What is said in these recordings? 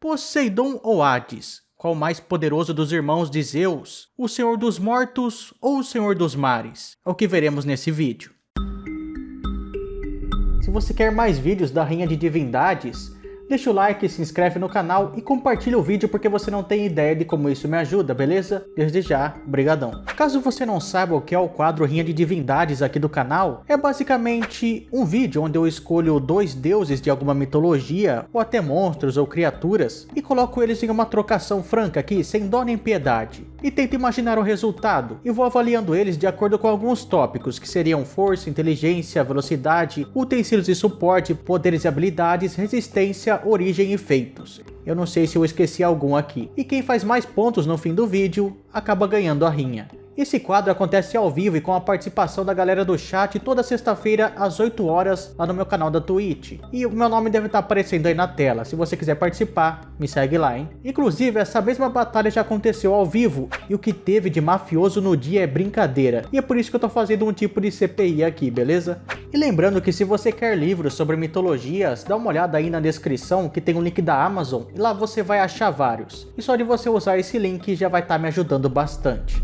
Poseidon ou Hades? Qual o mais poderoso dos irmãos de Zeus? O Senhor dos Mortos ou o Senhor dos Mares? É o que veremos nesse vídeo. Se você quer mais vídeos da Rainha de Divindades, deixa o like, se inscreve no canal e compartilha o vídeo porque você não tem ideia de como isso me ajuda, beleza? Desde já, brigadão. Caso você não saiba o que é o quadro Rainha de Divindades aqui do canal, é basicamente um vídeo onde eu escolho dois deuses de alguma mitologia, ou até monstros ou criaturas, e coloco eles em uma trocação franca aqui, sem dó nem piedade. E tento imaginar o resultado, e vou avaliando eles de acordo com alguns tópicos, que seriam força, inteligência, velocidade, utensílios de suporte, poderes e habilidades, resistência, origem e feitos. Eu não sei se eu esqueci algum aqui. E quem faz mais pontos no fim do vídeo, acaba ganhando a rinha. Esse quadro acontece ao vivo e com a participação da galera do chat toda sexta-feira às 8 horas lá no meu canal da Twitch. E o meu nome deve estar aparecendo aí na tela. Se você quiser participar, me segue lá, hein? Inclusive, essa mesma batalha já aconteceu ao vivo e o que teve de mafioso no dia é brincadeira. E é por isso que eu tô fazendo um tipo de CPI aqui, beleza? E lembrando que se você quer livros sobre mitologias, dá uma olhada aí na descrição que tem um link da Amazon e lá você vai achar vários. E só de você usar esse link já vai estar me ajudando bastante.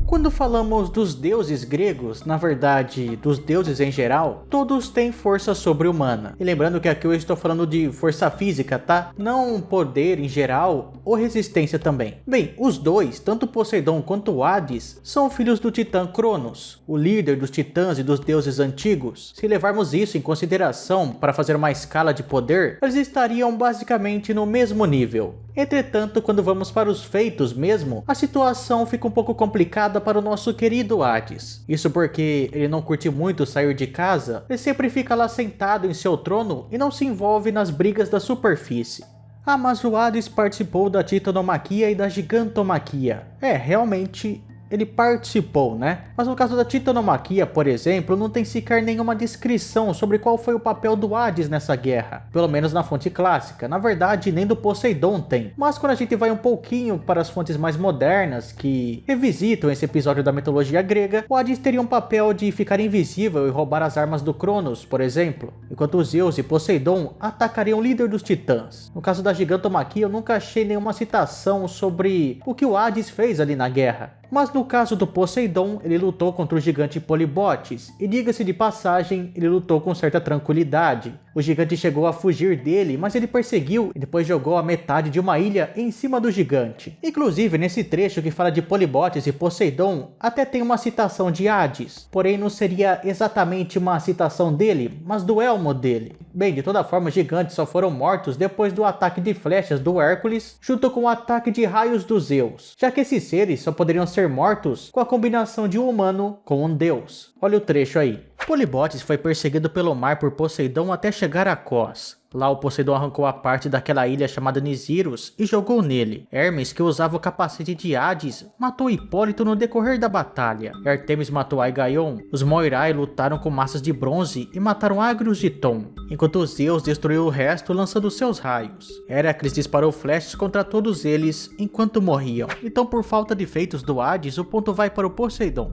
Quando falamos dos deuses gregos, na verdade, dos deuses em geral, todos têm força sobre-humana. E lembrando que aqui eu estou falando de força física, tá? Não poder em geral ou resistência também. Bem, os dois, tanto Poseidon quanto Hades, são filhos do titã Cronos, o líder dos titãs e dos deuses antigos. Se levarmos isso em consideração para fazer uma escala de poder, eles estariam basicamente no mesmo nível. Entretanto, quando vamos para os feitos mesmo, a situação fica um pouco complicada para o nosso querido Hades. Isso porque ele não curte muito sair de casa, ele sempre fica lá sentado em seu trono e não se envolve nas brigas da superfície. Ah, mas o Hades participou da Titanomaquia e da Gigantomaquia. Realmente ele participou, né? Mas no caso da Titanomaquia, por exemplo, não tem sequer nenhuma descrição sobre qual foi o papel do Hades nessa guerra. Pelo menos na fonte clássica. Na verdade, nem do Poseidon tem. Mas quando a gente vai um pouquinho para as fontes mais modernas, que revisitam esse episódio da mitologia grega, o Hades teria um papel de ficar invisível e roubar as armas do Cronos, por exemplo. Enquanto Zeus e Poseidon atacariam o líder dos titãs. No caso da Gigantomaquia, eu nunca achei nenhuma citação sobre o que o Hades fez ali na guerra. Mas no caso do Poseidon, ele lutou contra o gigante Polibotes, e diga-se de passagem, ele lutou com certa tranquilidade. O gigante chegou a fugir dele, mas ele perseguiu e depois jogou a metade de uma ilha em cima do gigante. Inclusive, nesse trecho que fala de Polibotes e Poseidon, até tem uma citação de Hades, porém não seria exatamente uma citação dele, mas do elmo dele. Bem, de toda forma, os gigantes só foram mortos depois do ataque de flechas do Hércules, junto com o ataque de raios dos Zeus, já que esses seres só poderiam ser mortos com a combinação de um humano com um deus. Olha o trecho aí. Polibotes foi perseguido pelo mar por Poseidon até chegar a Cós. Lá o Poseidon arrancou a parte daquela ilha chamada Nisirus e jogou nele. Hermes, que usava o capacete de Hades, matou Hipólito no decorrer da batalha. Artemis matou Aigaion. Os Moirai lutaram com massas de bronze e mataram Agrios de Tom, enquanto Zeus destruiu o resto lançando seus raios. Heracles disparou flechas contra todos eles enquanto morriam. Então, por falta de feitos do Hades, o ponto vai para o Poseidon.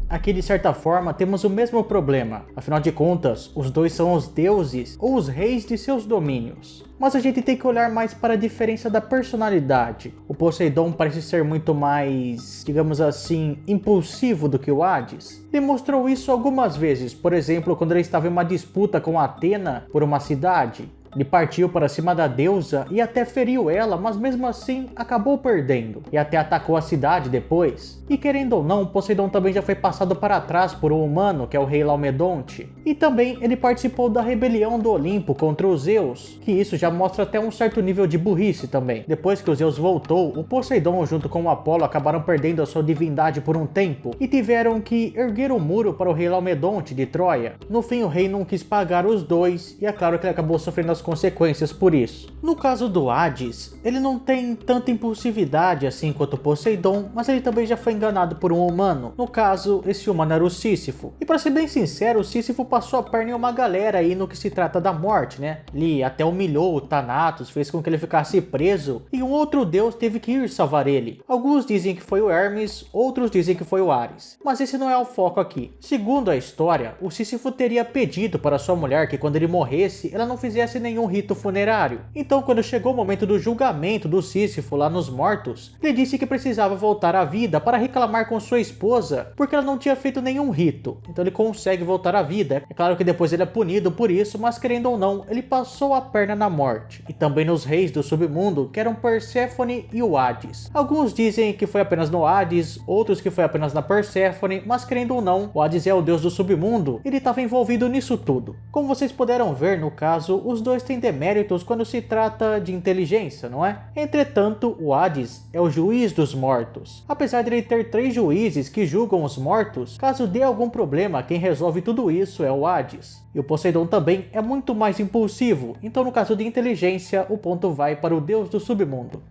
Aqui, de certa forma, temos o mesmo problema. Afinal de contas, os dois são os deuses ou os reis de seus domínios. Mas a gente tem que olhar mais para a diferença da personalidade. O Poseidon parece ser muito mais, digamos assim, impulsivo do que o Hades. Demonstrou isso algumas vezes, por exemplo, quando ele estava em uma disputa com Atena por uma cidade. Ele partiu para cima da deusa e até feriu ela, mas mesmo assim acabou perdendo. E até atacou a cidade depois. E querendo ou não, Poseidon também já foi passado para trás por um humano, que é o rei Laomedonte. E também ele participou da rebelião do Olimpo contra os Zeus, que isso já mostra até um certo nível de burrice também. Depois que o Zeus voltou, o Poseidon junto com o Apolo acabaram perdendo a sua divindade por um tempo e tiveram que erguer um muro para o rei Laomedonte de Troia. No fim, o rei não quis pagar os dois e é claro que ele acabou sofrendo as consequências por isso. No caso do Hades, ele não tem tanta impulsividade assim quanto Poseidon, mas ele também já foi enganado por um humano. No caso, esse humano era o Sísifo. E para ser bem sincero, o Sísifo passou a perna em uma galera aí no que se trata da morte, né? Ele até humilhou o Thanatos, fez com que ele ficasse preso, e um outro deus teve que ir salvar ele. Alguns dizem que foi o Hermes, outros dizem que foi o Ares. Mas esse não é o foco aqui. Segundo a história, o Sísifo teria pedido para sua mulher que quando ele morresse, ela não fizesse nenhum rito funerário. Então, quando chegou o momento do julgamento do Sísifo lá nos mortos, ele disse que precisava voltar à vida para reclamar com sua esposa, porque ela não tinha feito nenhum rito. Então ele consegue voltar à vida. É claro que depois ele é punido por isso, mas querendo ou não, ele passou a perna na morte. E também nos reis do submundo, que eram Perséfone e o Hades. Alguns dizem que foi apenas no Hades, outros que foi apenas na Perséfone, mas querendo ou não, o Hades é o deus do submundo, ele estava envolvido nisso tudo. Como vocês puderam ver no caso, os dois têm deméritos quando se trata de inteligência, não é? Entretanto, o Hades é o juiz dos mortos. Apesar de ele ter 3 juízes que julgam os mortos, caso dê algum problema, quem resolve tudo isso é o Hades. E o Poseidon também é muito mais impulsivo, então no caso de inteligência, o ponto vai para o deus do submundo.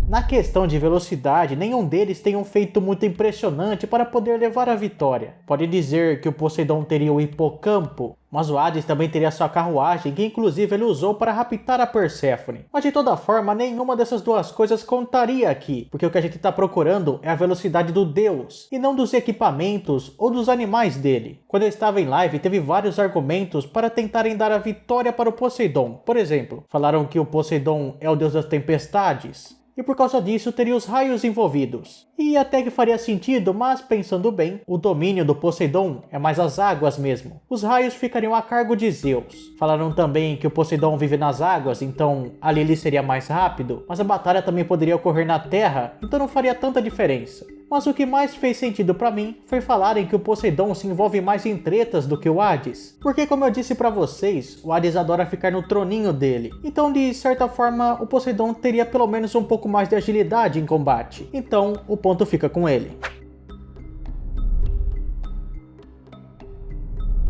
Na questão de velocidade, nenhum deles tem um feito muito impressionante para poder levar a vitória. Pode dizer que o Poseidon teria o hipocampo, mas o Hades também teria sua carruagem, que inclusive ele usou para raptar a Perséfone. Mas de toda forma, nenhuma dessas duas coisas contaria aqui, porque o que a gente está procurando é a velocidade do deus, e não dos equipamentos ou dos animais dele. Quando eu estava em live, teve vários argumentos para tentarem dar a vitória para o Poseidon. Por exemplo, falaram que o Poseidon é o deus das tempestades, e por causa disso teria os raios envolvidos. E até que faria sentido, mas pensando bem, o domínio do Poseidon é mais as águas mesmo. Os raios ficariam a cargo de Zeus. Falaram também que o Poseidon vive nas águas, então ali ele seria mais rápido, mas a batalha também poderia ocorrer na terra, então não faria tanta diferença. Mas o que mais fez sentido pra mim foi falarem que o Poseidon se envolve mais em tretas do que o Hades. Porque como eu disse pra vocês, o Hades adora ficar no troninho dele. Então de certa forma o Poseidon teria pelo menos um pouco mais de agilidade em combate. Então o ponto fica com ele.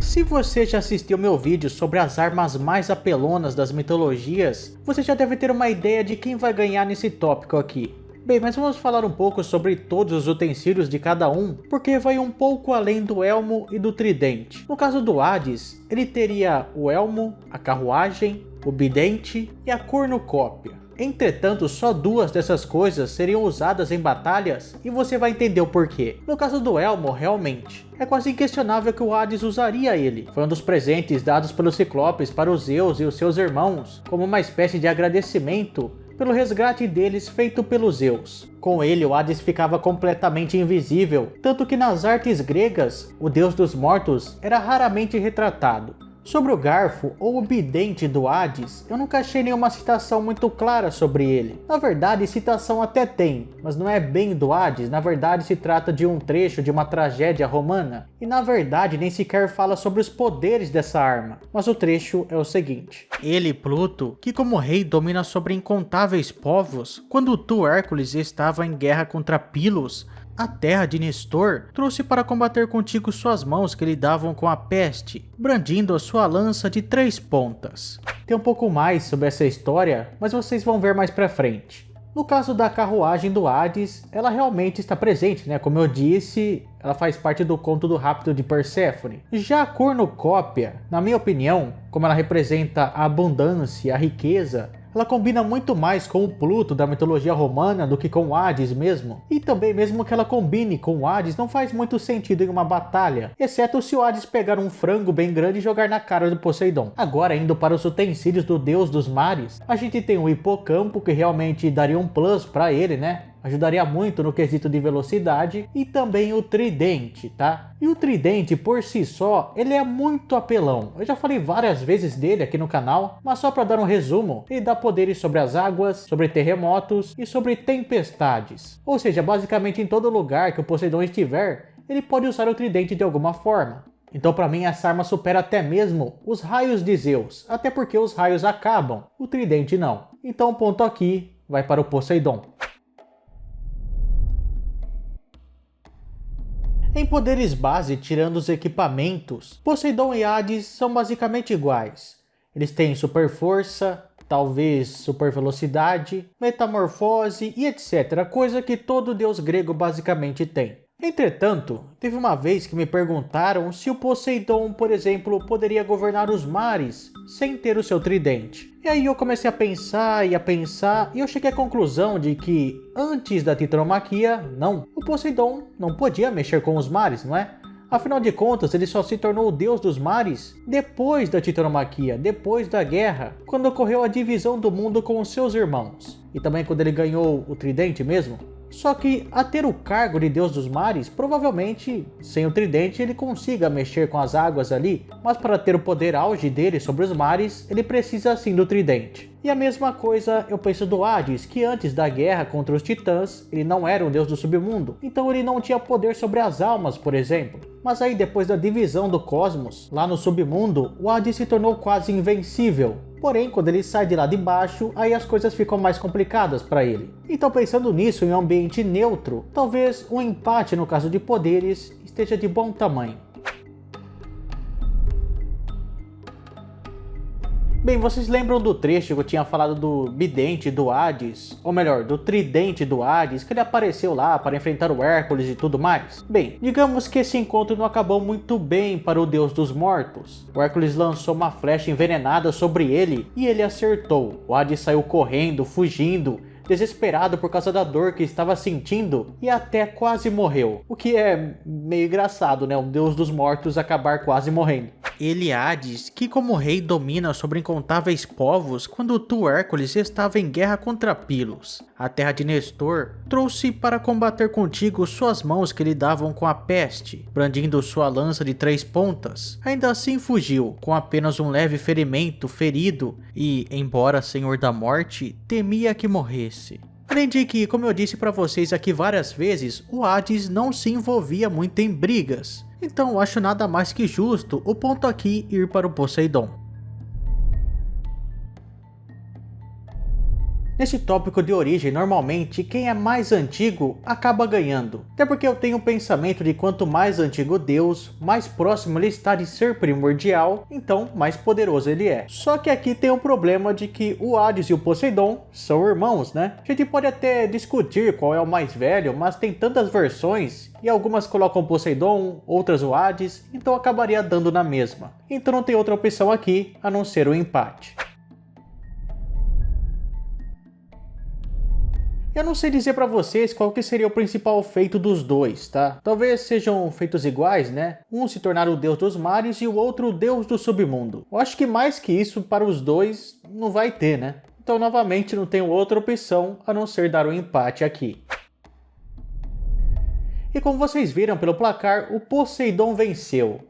Se você já assistiu meu vídeo sobre as armas mais apelonas das mitologias, você já deve ter uma ideia de quem vai ganhar nesse tópico aqui. Bem, mas vamos falar um pouco sobre todos os utensílios de cada um, porque vai um pouco além do elmo e do tridente. No caso do Hades, ele teria o elmo, a carruagem, o bidente e a cornucópia. Entretanto, só 2 dessas coisas seriam usadas em batalhas e você vai entender o porquê. No caso do elmo, realmente, é quase inquestionável que o Hades usaria ele. Foi um dos presentes dados pelos Ciclopes para os Zeus e os seus irmãos, como uma espécie de agradecimento pelo resgate deles feito pelos Zeus. Com ele, o Hades ficava completamente invisível, tanto que nas artes gregas, o deus dos mortos era raramente retratado. Sobre o garfo ou o bidente do Hades, eu nunca achei nenhuma citação muito clara sobre ele. Na verdade, citação até tem, mas não é bem do Hades, na verdade se trata de um trecho de uma tragédia romana, e na verdade nem sequer fala sobre os poderes dessa arma, mas o trecho é o seguinte. Ele, Pluto, que como rei domina sobre incontáveis povos, quando tu, Hércules, estava em guerra contra Pilos, a terra de Nestor, trouxe para combater contigo suas mãos que lidavam com a peste, brandindo a sua lança de 3 pontas. Tem um pouco mais sobre essa história, mas vocês vão ver mais pra frente. No caso da carruagem do Hades, ela realmente está presente, né? Como eu disse, ela faz parte do conto do Rapto de Perséfone. Já a cornucópia, na minha opinião, como ela representa a abundância, a riqueza, ela combina muito mais com o Pluto da mitologia romana do que com o Hades mesmo. E também mesmo que ela combine com o Hades, não faz muito sentido em uma batalha, exceto se o Hades pegar um frango bem grande e jogar na cara do Poseidon. Agora, indo para os utensílios do deus dos mares, a gente tem o hipocampo, que realmente daria um plus para ele, né? Ajudaria muito no quesito de velocidade, e também o tridente, tá? E o tridente por si só, ele é muito apelão. Eu já falei várias vezes dele aqui no canal, mas só para dar um resumo, ele dá poderes sobre as águas, sobre terremotos e sobre tempestades. Ou seja, basicamente em todo lugar que o Poseidon estiver, ele pode usar o tridente de alguma forma. Então para mim essa arma supera até mesmo os raios de Zeus, até porque os raios acabam, o tridente não. Então o ponto aqui vai para o Poseidon. Em poderes base, tirando os equipamentos, Poseidon e Hades são basicamente iguais. Eles têm super força, talvez super velocidade, metamorfose e etc, coisa que todo deus grego basicamente tem. Entretanto, teve uma vez que me perguntaram se o Poseidon, por exemplo, poderia governar os mares sem ter o seu tridente. E aí eu comecei a pensar e eu cheguei à conclusão de que antes da titanomaquia, não, o Poseidon não podia mexer com os mares, não é? Afinal de contas, ele só se tornou o deus dos mares depois da titanomaquia, depois da guerra, quando ocorreu a divisão do mundo com os seus irmãos. E também quando ele ganhou o tridente mesmo. Só que, a ter o cargo de deus dos mares, provavelmente, sem o tridente, ele consiga mexer com as águas ali, mas para ter o poder auge dele sobre os mares, ele precisa sim do tridente. E a mesma coisa eu penso do Hades, que antes da guerra contra os titãs, ele não era um deus do submundo, então ele não tinha poder sobre as almas, por exemplo. Mas aí depois da divisão do cosmos, lá no submundo, o Hades se tornou quase invencível. Porém, quando ele sai de lá de baixo, aí as coisas ficam mais complicadas para ele. Então, pensando nisso em um ambiente neutro, talvez um empate no caso de poderes esteja de bom tamanho. Bem, vocês lembram do trecho que eu tinha falado do bidente do Hades? Ou melhor, do tridente do Hades, que ele apareceu lá para enfrentar o Hércules e tudo mais? Bem, digamos que esse encontro não acabou muito bem para o deus dos mortos. O Hércules lançou uma flecha envenenada sobre ele e ele acertou. O Hades saiu correndo, fugindo, desesperado por causa da dor que estava sentindo e até quase morreu. O que é meio engraçado, né? Um deus dos mortos acabar quase morrendo. Ele, Hades, que como rei domina sobre incontáveis povos, quando tu, Hércules, estava em guerra contra Pilos, a terra de Nestor, trouxe para combater contigo suas mãos que lhe davam com a peste, brandindo sua lança de 3 pontas. Ainda assim fugiu, com apenas um leve ferimento, ferido, e, embora senhor da morte, temia que morresse. Além de que, como eu disse para vocês aqui várias vezes, o Hades não se envolvia muito em brigas. Então acho nada mais que justo o ponto aqui ir para o Poseidon. Nesse tópico de origem, normalmente quem é mais antigo acaba ganhando. Até porque eu tenho o pensamento de quanto mais antigo o deus, mais próximo ele está de ser primordial, então mais poderoso ele é. Só que aqui tem um problema de que o Hades e o Poseidon são irmãos, né? A gente pode até discutir qual é o mais velho, mas tem tantas versões e algumas colocam o Poseidon, outras o Hades, então acabaria dando na mesma. Então não tem outra opção aqui a não ser o empate. Eu não sei dizer pra vocês qual que seria o principal feito dos dois, tá? Talvez sejam feitos iguais, né? Um se tornar o deus dos mares e o outro o deus do submundo. Eu acho que mais que isso para os dois não vai ter, né? Então novamente não tenho outra opção a não ser dar um empate aqui. E como vocês viram pelo placar, o Poseidon venceu.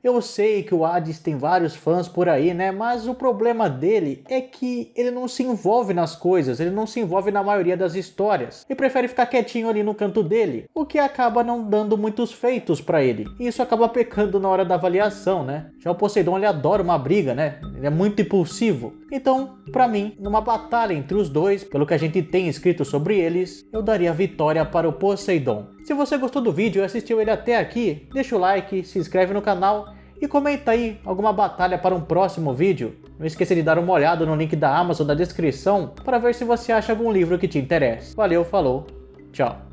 Eu sei que o Hades tem vários fãs por aí, né? Mas o problema dele é que ele não se envolve nas coisas, ele não se envolve na maioria das histórias. E prefere ficar quietinho ali no canto dele, o que acaba não dando muitos feitos pra ele. E isso acaba pecando na hora da avaliação, né? Já o Poseidon, ele adora uma briga, né? Ele é muito impulsivo. Então, pra mim, numa batalha entre os dois, pelo que a gente tem escrito sobre eles, eu daria a vitória para o Poseidon. Se você gostou do vídeo e assistiu ele até aqui, deixa o like, se inscreve no canal e comenta aí alguma batalha para um próximo vídeo. Não esqueça de dar uma olhada no link da Amazon na descrição para ver se você acha algum livro que te interessa. Valeu, falou, tchau.